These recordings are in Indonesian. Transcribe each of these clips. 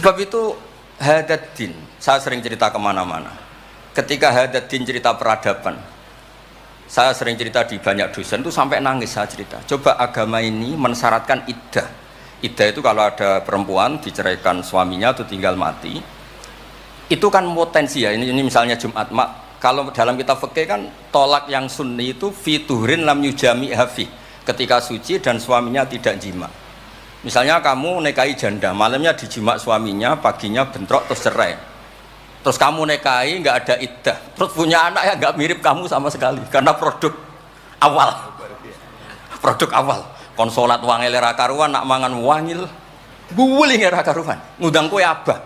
Sebab itu Hadaddin, saya sering cerita kemana-mana. Ketika Hadaddin cerita peradaban, saya sering cerita di banyak dosen itu sampai nangis saya cerita. Coba agama ini mensyaratkan iddah. Iddah itu kalau ada perempuan diceraikan suaminya atau tinggal mati, itu kan potensi ya. Ini misalnya Jumat mak. Kalau dalam kitab fikih kan tolak yang sunni itu fiturin lam yujami hafi, ketika suci dan suaminya tidak jima. Misalnya kamu nikahi janda, malamnya dijima suaminya, paginya bentrok terus cerai. Terus kamu nikahi nggak ada iddah, terus punya anak yang nggak mirip kamu sama sekali, karena produk awal. Produk awal. Konsolat wangil era karuan, nak mangan wangil, buwuling era karuan, ngundang kue abah.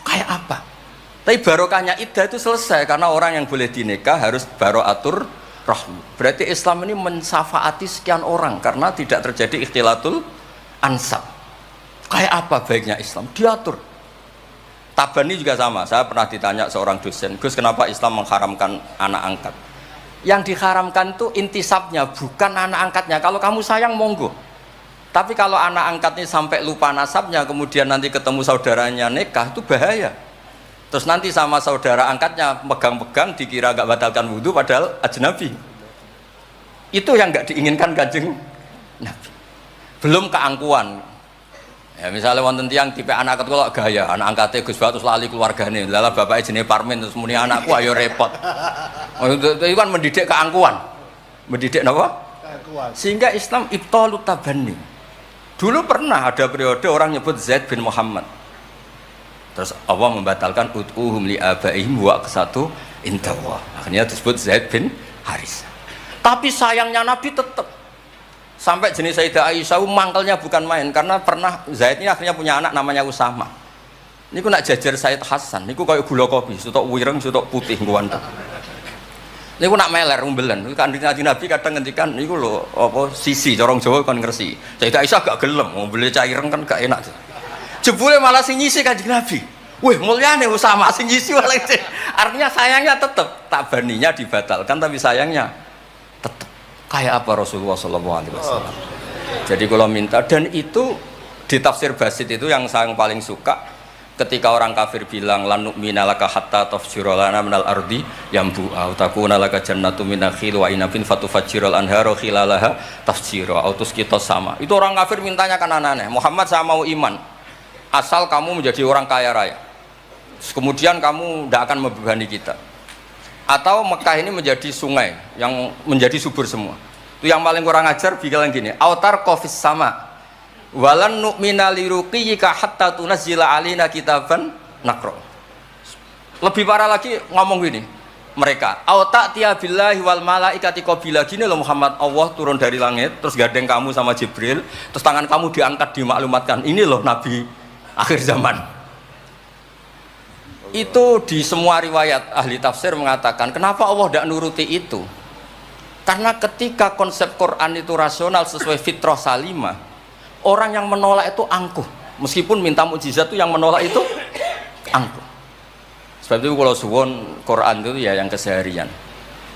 Kayak apa? Tapi barokahnya iddah itu selesai karena orang yang boleh dinikah harus baroatur rahmi. Berarti Islam ini mensafaati sekian orang karena tidak terjadi ikhtilatul ansab. Kayak apa baiknya Islam? Diatur. Tabani juga sama. Saya pernah ditanya seorang dosen, Gus kenapa Islam mengharamkan anak angkat? Yang diharamkan itu intisabnya, bukan anak angkatnya. Kalau kamu sayang monggo. Tapi kalau anak angkatnya sampai lupa nasabnya, kemudian nanti ketemu saudaranya nikah, itu bahaya. Terus nanti sama saudara angkatnya pegang-pegang dikira gak batalkan wudhu padahal ajnabi. Itu yang gak diinginkan Kanjeng Nabi. Belum keangkuhan. Ya misalnya wonten tiyang tipe anak angkat kok gaya, anak angkatnya Gus Batus lali keluargane. Lala bapaknya jenenge Parmin terus muni anakku ayo repot. Itu kan mendidik keangkuhan. Mendidik napa? Keangkuhan. Sehingga Islam ibtalut tabanni. Dulu pernah ada periode orang nyebut Zaid bin Muhammad. Terus Allah membatalkan ud'uhum li abaihim wa kesatu indallah. Akhirnya disebut Zaid bin Haris. Tapi sayangnya Nabi tetap sampai jenis Sayyidah Aisyah mangkelnya bukan main karena pernah Zaid ini akhirnya punya anak namanya Usama. Niku nak jajar Said Hasan, niku kayak gula kopi, sutok wireng, sutok putih ngguwanten. Niku nak meler umbelen. Kanjeng Nabi kadang ngendikan niku lho apa sisi corong Jawa kon ngersi. Sayyidah Aisyah gak gelem, umbele cah ireng kan gak enak. Jebule malah sing nyisi Kanjeng Nabi. Wih, mulyane Usama sing nyisi malah. Artinya sayangnya tetap, tabaninya dibatalkan tapi sayangnya tetap. Kayak apa Rasulullah SAW. Jadi kalau minta, dan itu di tafsir Basit itu yang saya paling suka ketika orang kafir bilang lan nu'mina laka hatta tafjura lana minal ardi yambu'a takuna laka jannatu min nakhil wa inabin fatufajjiral anharu khilalaha tafjira autus kita sama. Itu orang kafir mintanya kan aneh-aneh. Muhammad saya mau iman asal kamu menjadi orang kaya raya, kemudian kamu tidak akan membebani kita, atau Mekah ini menjadi sungai yang menjadi subur semua. Itu yang paling kurang ajar bilang gini, autar kofis sama walan nu'mina liruqiyika hatta tunazzila alina kitaban nakro. Lebih parah lagi ngomong gini mereka, auta tiabillahi wal malaikati qabila. Gini loh Muhammad, Allah turun dari langit terus gandeng kamu sama Jibril, terus tangan kamu diangkat dimaklumatkan, ini loh Nabi akhir zaman. Itu di semua riwayat ahli tafsir mengatakan kenapa Allah tidak nuruti itu, karena ketika konsep Quran itu rasional sesuai fitrah salimah, orang yang menolak itu angkuh. Meskipun minta mukjizat itu yang menolak itu angkuh. Sebab itu kalau suwon Quran itu ya yang keseharian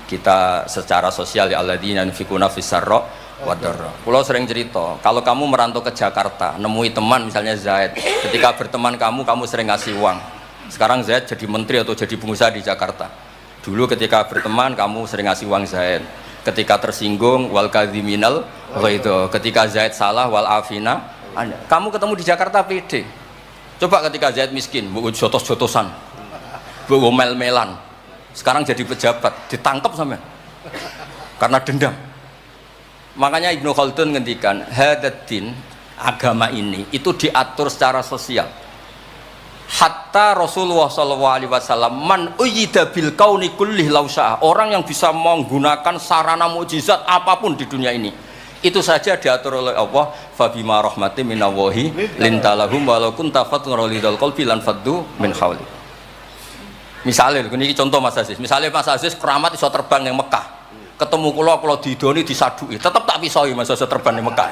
kita secara sosial, ya alladzina yunfikuna fis-sarra wadarra. Pulau sering cerita, kalau kamu merantau ke Jakarta, nemui teman misalnya Zaid, ketika berteman kamu sering ngasih uang. Sekarang Zaid jadi menteri atau jadi pengusaha di Jakarta. Dulu ketika berteman kamu sering ngasih uang Zaid. Ketika tersinggung wal kadhiminal itu. Ketika Zaid salah wal afina. Kamu ketemu di Jakarta pede. Coba ketika Zaid miskin, bu jotos-jotosan, bu mel-melan. Sekarang jadi pejabat, ditangkap sampean karena dendam. Makanya Ibnu Khaldun ngendikan hadaddin, agama ini itu diatur secara sosial. Hatta Rasulullah SAW man uyyida bil kauni kullih lausah, orang yang bisa menggunakan sarana mukjizat apapun di dunia ini, itu saja diatur oleh Allah. Fabima rahmatin minallahi lintalahum walau kunta fatun ghalidhal qalbi lan faddu min hawli. Misalnya ini contoh Mas Aziz, misalnya Mas Aziz keramat iso terbang yang Mekah, ketemu kalau didoni disadui, tetap tak pisoi masa terbang di Mekah.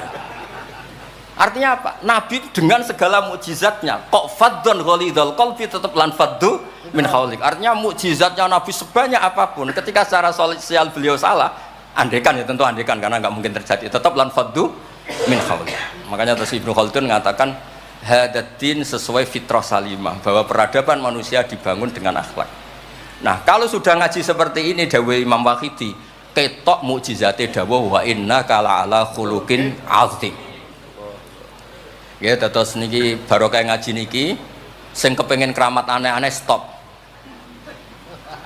Artinya apa? Nabi dengan segala mukjizatnya kok faddun ghalidhal qalbi tetap lan faddu min haulik. Artinya mukjizatnya Nabi sebanyak apapun, ketika secara sosial beliau salah, andekan ya tentu andekan karena nggak mungkin terjadi, tetap lan faddu min haulik. Makanya terus Ibnu Khaldun mengatakan hadatin sesuai fitrah salimah, bahwa peradaban manusia dibangun dengan akhlak. Nah, kalau sudah ngaji seperti ini dawuh Imam Wahidi, ketok mukjizate dawuh wa inna kala ala khuluqin azim. Ya, terus niki barokah ngaji niki sing kepengin keramat aneh-aneh stop.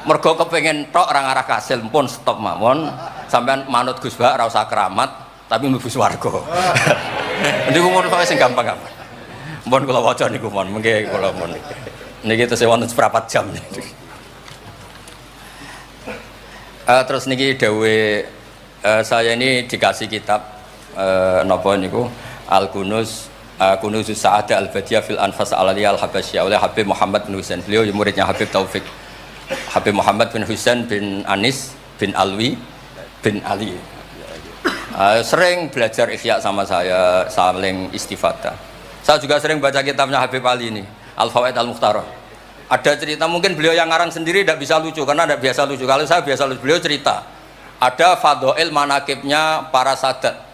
Mergo kepengin tok ora ngarah kasil pun stop mawon. Sampean manut Gus Bah ora usah keramat tapi mlebu swarga. Niku mun kok sing gampang-gampang. Mun kula waca niku mon, mengke kula mon. Niki tesih wonten seprapat jam. Terus niki dawuh saya ini dikasih kitab napa niku Al-Kunuz Kunuzus Sa'adah Al-Badiyah fil Anfas Al-Aliyah Al-Habasyah oleh Habib Muhammad bin Husain. Beliau muridnya Habib Taufik. Habib Muhammad bin Husain bin Anis bin Alwi bin Ali. Sering belajar Ihya sama saya, saling istifadah. Saya juga sering baca kitabnya Habib Ali ini, Al-Fawaid Al-Mukhtarah. Ada cerita, mungkin beliau yang ngarang sendiri tidak bisa lucu karena tidak biasa lucu. Kalau saya biasa lucu, beliau cerita ada fadhail manakibnya para sadat.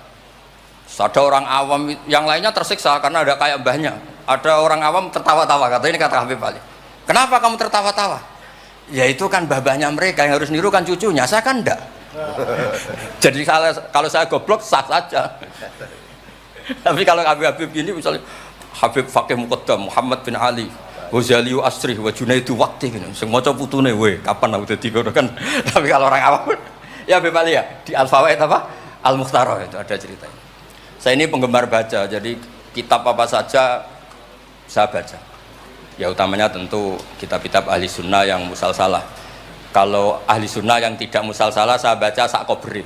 Ada orang awam yang lainnya tersiksa karena ada kayak mbahnya. Ada orang awam tertawa-tawa, kata ini kata Habib Ali. Kenapa kamu tertawa-tawa? Ya itu kan mbah-mbahnya mereka yang harus niru kan cucunya, saya kan enggak. Jadi kalau saya goblok sah saja. Tapi kalau Habib ini misalnya Habib Fakih Muqaddam, Muhammad bin Ali, Ghazali Asri, wa Junaidu Waqti gitu. Sing maca putune we, kapan aku dadi ngono kan. Tapi kalau orang awam ya Habib Ali ya di Al-Fawaid apa? Al-Mukhtarah itu ada ceritanya. Saya ini penggemar baca, jadi kitab apa saja saya baca. Ya utamanya tentu kitab-kitab ahli sunnah yang musalsalah. Kalau ahli sunnah yang tidak musalsalah saya baca sak kobri.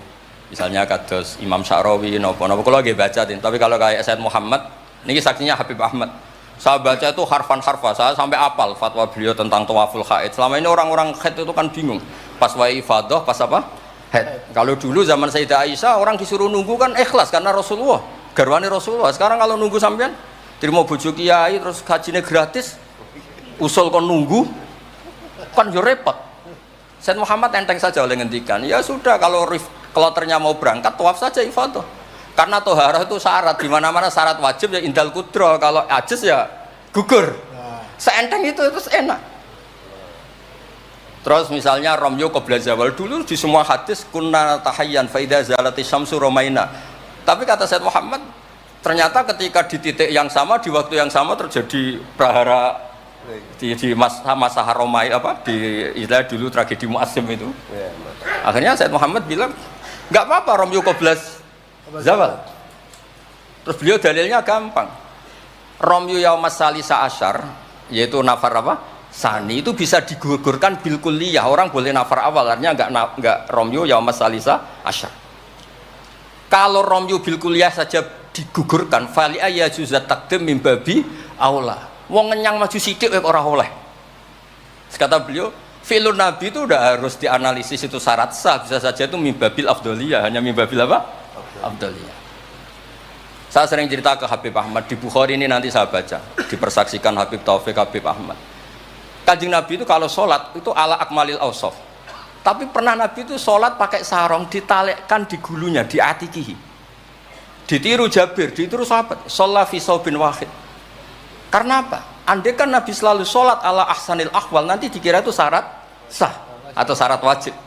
Misalnya kados Imam Sya'rawi, nopo-nopo kalau lagi baca. Tapi kalau kayak Said Muhammad, ini saksinya Habib Ahmad. Saya baca itu harfan-harfa, saya sampai apal fatwa beliau tentang tawaful haid. Selama ini orang-orang haid itu kan bingung. Pas wa'i ifadah, pas apa? Haid. Kalau dulu zaman Sayyidah Aisyah orang disuruh nunggu kan ikhlas karena Rasulullah, garwani Rasulullah. Sekarang kalau nunggu sampean terima bojo kiai terus gajinya gratis, usul kon nunggu kan yo repot. Said Muhammad enteng saja oleh ngendikan, ya sudah kalau kloternya mau berangkat tawaf saja ifadah. Karena toharah itu syarat, di mana-mana syarat wajib ya indal kudro, kalau ajis ya gugur. Seenteng itu enak. Terus misalnya Romyo qabla zawal, dulu di semua hadis kunna tahayyan fa idza zalati syamsu romaina. Tapi kata Said Muhammad, ternyata ketika di titik yang sama, di waktu yang sama terjadi prahara di masa Haromai apa di istilah dulu tragedi Mu'assim itu. Akhirnya Said Muhammad bilang, nggak apa-apa Romyo qabla zawal. Terus beliau dalilnya gampang. Romyo yaumas salisa asyar, yaitu nafar apa? Sani itu bisa digugurkan bil kulliyah. Orang boleh nafar awal, artinya enggak Romyo yaumas salisa asyar. Kalau Romyo bil kulliyah saja digugurkan, fali ayya juzat taqdim min babi aula. Wong ngenyang maju sithik ora oleh. Kata beliau, fi'lun nabi itu udah harus dianalisis itu syarat sah, bisa saja itu min babil afdhaliyah, hanya min babil apa? Afdhaliyah. Saya sering cerita ke Habib Ahmad di Bukhari ini, nanti saya baca dipersaksikan Habib Taufik Habib Ahmad. Kanjeng Nabi itu kalau sholat itu ala akmalil awsaf. Tapi pernah Nabi itu sholat pakai sarong ditalekkan di gulunya, di atikihi. Ditiru Jabir, ditiru sahabat. Sholat fi saubin wahid. Karena apa? Andai kan Nabi selalu sholat ala ahsanil ahwal, nanti dikira itu syarat sah atau syarat wajib.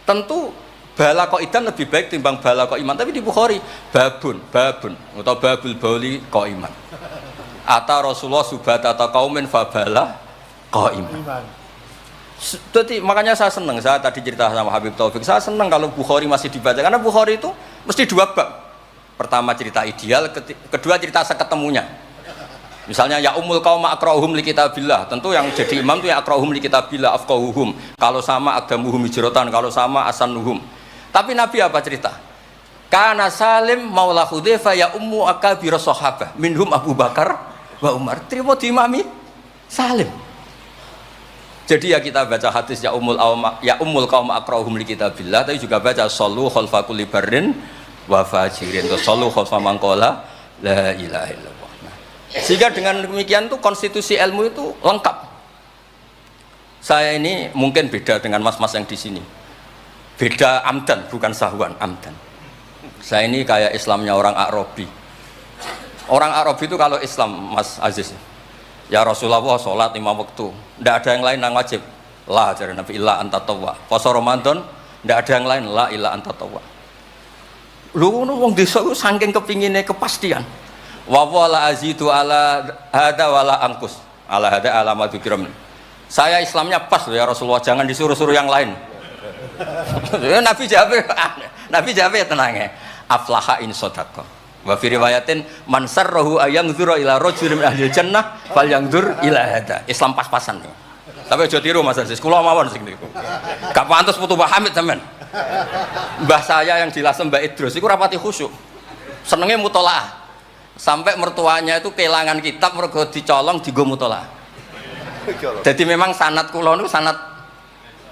Tentu bala qa'idan lebih baik timbang bala qa'iman. Tapi di Bukhari babun atau babul bauli qa'iman. Ata Rasulullah subhata atau qaumin fabala qa'iman. Jadi makanya saya senang, saya tadi cerita sama Habib Taufik, saya senang kalau Bukhari masih dibaca karena Bukhari itu mesti dua bab. Pertama cerita ideal, kedua cerita seketemunya. Misalnya ya umul qaum akrahum li kitabillah, tentu yang jadi imam itu ya akrahum li kitabillah afqahuhum. Kalau sama adamuhum hijratan, kalau sama asanuhum. Tapi Nabi apa cerita? Kana Salim maula Hudzaifah ya ummu akabir sahabah minhum Abu Bakar wa Umar. Terima diimami Salim. Jadi ya kita baca hadis ya umul qaum akrahum li kitabillah, tapi juga baca sallu khalfa kulli barrin wa fajirin, sallu khalfa man qala la ilaha illallah. Sehingga dengan demikian tuh konstitusi ilmu itu lengkap. Saya ini mungkin beda dengan mas-mas yang di sini. Beda amdan, bukan sahwan, amdan. Saya ini kayak Islamnya orang Arabi. Orang Arab itu kalau Islam, Mas Aziz, ya Rasulullah sholat 5 waktu, tidak ada yang lain yang wajib. La ajaran Nabi illa anta tawwa. Puasa Ramadan tidak ada yang lain, la illa anta tawwa. Lu wong desa ku saking kepingine kepastian. Wa wala azidu ala hada wala angkus. Ala hada alamat dzikram. Saya Islamnya pas loh ya Rasulullah, jangan disuruh-suruh yang lain. Nabi jawab ya tenang ya. Aflaha in sadaqa. Wa fi riwayatin man sarrahu ayangdzura ila rajulin min ahli jannah falyangdzur ila hada. Islam pas-pasan nih. Tapi aja tiru Mas Aziz, kula mawon sing niku. Gak pantes putu Pak Hamid sampean. Mbah saya yang dilasem Mbak Idrus iku rapati khusyuk. Senenge mutolaah. Sampai mertuanya itu kehilangan kitab mergo dicolong digo mutolaah. Jadi memang sanad kula niku sanad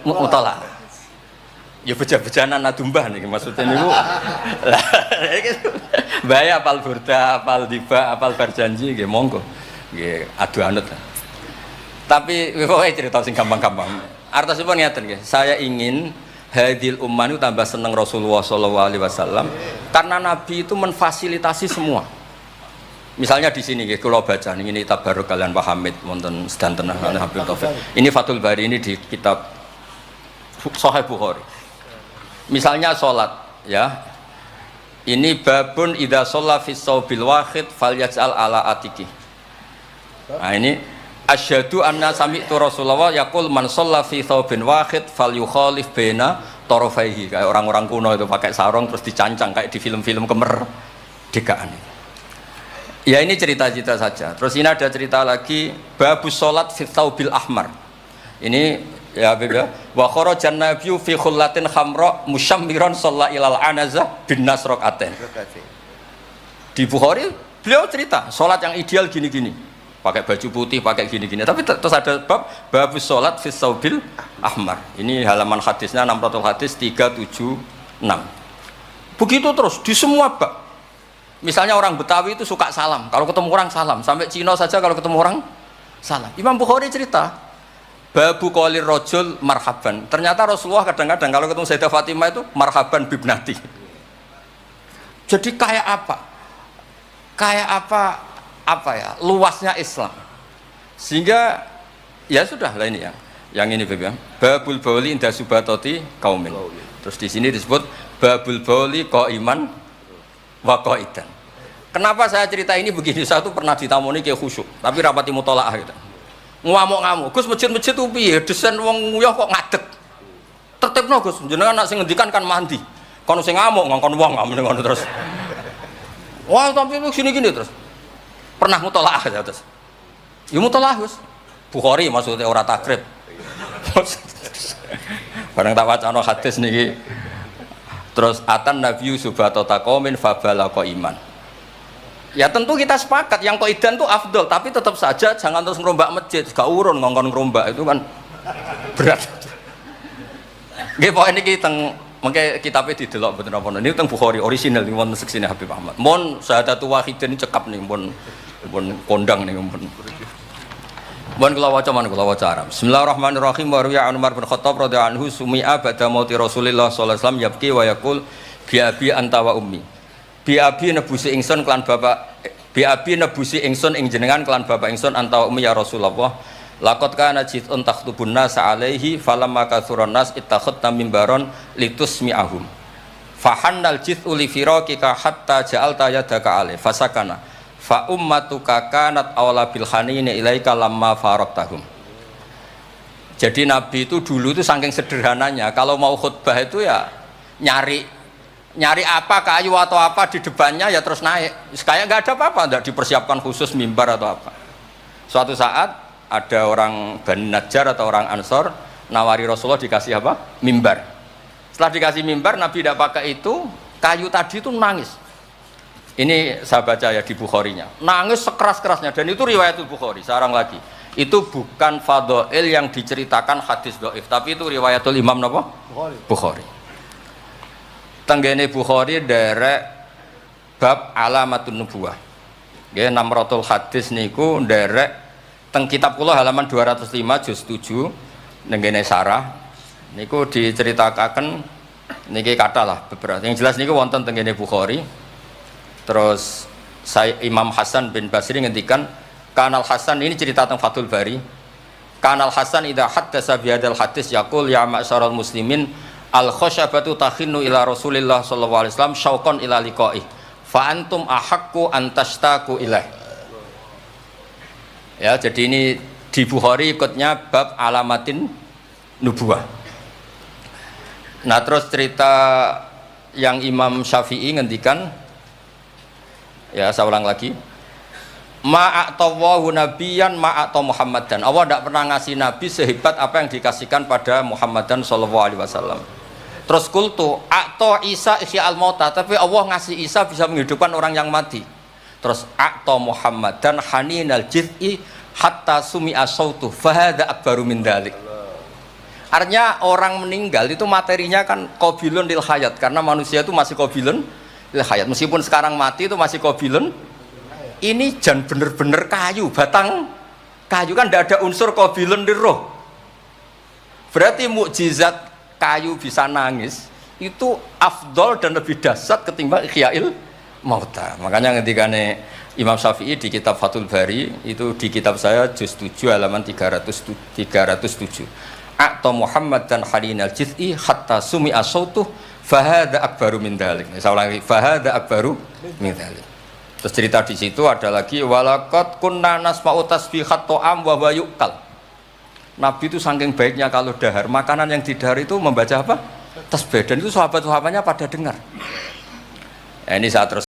mutolaah. Ya beja-bejanan adumbah nih maksudnya niku. Lah bahaya apal burda, apal diba, apal berjanji nggih monggo. Nggih adu anut. Tapi pokoknya cerita sing gampang-gampang. Artosipun ngeten nggih. Saya ingin hadil ummah itu tambah seneng Rasulullah SAW karena Nabi itu memfasilitasi semua. Misalnya di sini nggih kula baca ini tabarruk kalian Pak Hamid wonten sedanten Habib Taufik. Ini Fathul Bari ini di kitab Sahih Bukhari. Misalnya sholat ya. Ini babun idza shalla fi shaubil wahid falyaj'al ala atiki. Nah ini asyhadu anna sami'tu Rasulullah yaqul man shalla fi thawbin wahid falyukhalif baina tarafaihi. Kayak orang-orang kuno itu pakai sarung terus dicancang kayak di film-film kemerdekaan. Ya ini cerita-cerita saja. Terus ini ada cerita lagi babus salat fi thawbil ahmar. Ini ya Habib ya. Wa kharajan nabiyyu fi khullatin khamra musyammiran shalla ilal anazah bin nasraqatain. Di Bukhari beliau cerita salat yang ideal gini-gini. Pakai baju putih, pakai gini-gini. Tapi terus ada babus sholat fi saubil ahmar. Ini halaman hadisnya 600 hadis 376. Begitu terus di semua bab. Misalnya orang Betawi itu suka salam. Kalau ketemu orang salam. Sampai Cina saja kalau ketemu orang salam. Imam Bukhari cerita babu qolir rajul marhaban. Ternyata Rasulullah kadang-kadang kalau ketemu Sayyidah Fatimah itu marhaban bibnati. Jadi kayak apa? Kayak apa ya luasnya Islam sehingga ya sudah lah ini yang ini Beb, babul bauli inda subatoti kaumin. Terus di sini disebut babul bauli qaiman wa qaidan. Kenapa saya cerita ini begini? Saya tuh pernah ditamoni kayak khusyuk tapi rapati mutolaah gitu. Ngamuk-ngamuk Gus masjid-masjid tuh piye desain wong nguyah kok ngadeg tertibno Gus jenengan nak sing ngendikan kan mandi kono sing ngamuk ngongkon wong ngono terus wah tapi gini-gini terus pernah mutolaah ya terus ya mutolaah Gus Bukhari maksudnya ora takrib bareng tak wacana hadis niki terus atan nabiyyu subatata qaumin fabalaqa iman ya tentu kita sepakat yang qaidan itu afdol tapi tetap saja jangan terus ngerombak masjid gak urun ngongkon ngerombak itu kan berat nggih pokoke niki teng mengke kitabnya didelok mboten apa ini teng Bukhari original ning wonten seksine Habib Ahmad mon syahadatu wahidin cekap ning pun kondang nih pun. Bon kula waca man kula waca Arab. Bismillahirrahmanirrahim wa ruya Umar bin Khattab radhiyallahu anhu sumi'a ba'da mauti Rasulillah sallallahu alaihi wasallam yabki wa yaqul bi abi anta wa ummi. Bi abi nebusi ingsun kelan bapak bi abi nebusi ingsun ing jenengan kelan bapak ingsun anta wa ummi ya Rasulullah. Laqad kana jitun takhtubun nas alaihi falamma kathuran nas ittakhadna mimbaron litusmi'ahum. Fahannal jit'u li firaqika hatta ja'alta yadaka alaihi fasakana. Fa ummatuka kanat awla bil hanini ilaika lamma faraktahum. Jadi Nabi itu dulu itu saking sederhananya kalau mau khutbah itu ya nyari apa kayu atau apa di depannya ya terus naik. Kayak nggak ada apa-apa, nggak dipersiapkan khusus mimbar atau apa. Suatu saat ada orang Bani Najjar atau orang Ansor nawari Rasulullah dikasih apa? Mimbar. Setelah dikasih mimbar Nabi tidak pakai itu, kayu tadi itu nangis. Ini saya baca ya di Bukharinya. Nangis sekeras-kerasnya dan itu riwayatul Bukhari. Sekarang lagi. Itu bukan fadhail yang diceritakan hadis dhaif, tapi itu riwayatul Imam napa? Bukhari. Tenggene Bukhari derek bab alamatun nubuwah. Nggih 600 hadis niku derek teng kitab kula halaman 205 juz 7 nenggene sarah niku diceritakaken niki kathah lah beberapa. Yang jelas niku wonten tenggene Bukhari. Terus saya Imam Hasan bin Basri ngendikan, Kanal Hasan ini cerita tentang Fathul Bari. Kanal Hasan idza haddatsa bi hadzal hadis yaqul ya ma'syaral muslimin al khasyabatu takhinnu ila Rasulillah sallallahu alaihi wasallam syauqan ila liqa'i fa antum ahaqqu an tashtaqu ilaih. Ya, jadi ini di Bukhari ikutnya bab alamatin nubuwah. Nah, terus cerita yang Imam Syafi'i ngendikan, ya saya ulang lagi, ma'atawahu nabiyan ma'ataw Muhammadan. Allah tidak pernah ngasih nabi sehebat apa yang dikasihkan pada Muhammadan sallallahu alaihi wasallam. Terus kultu a'ta Isa ihya al-mauta, tapi Allah ngasih Isa bisa menghidupkan orang yang mati. Terus a'ta Muhammadan haninal jiz'i hatta sumi'a sautu fahada akbaru min dalik. Artinya orang meninggal itu materinya kan qabilun lil hayat, karena manusia itu masih qabilun lil hayat, meskipun sekarang mati itu masih qabilun. Ini jan bener-bener kayu, batang kayu, kan tidak ada unsur qabilun lil roh. Berarti mukjizat kayu bisa nangis itu afdol dan lebih dahsyat ketimbang ihya'il mauta. Makanya ketika Imam Syafi'i di kitab Fathul Bari, itu di kitab saya juz 7 halaman 307. A'ta Muhammad dan halinal jiz'i hatta sumi'a sautuh fahada akbaru min dalik. Saya ulangi, fahada akbaru min dalik. Terus cerita di situ ada lagi walaqad kunna nasma'u tasbihat ta'am wa yuqal. Nabi itu saking baiknya kalau dahar, makanan yang didahar itu membaca apa? Tasbih, dan itu sahabat-sahabatnya pada dengar. Ya, ini saya terus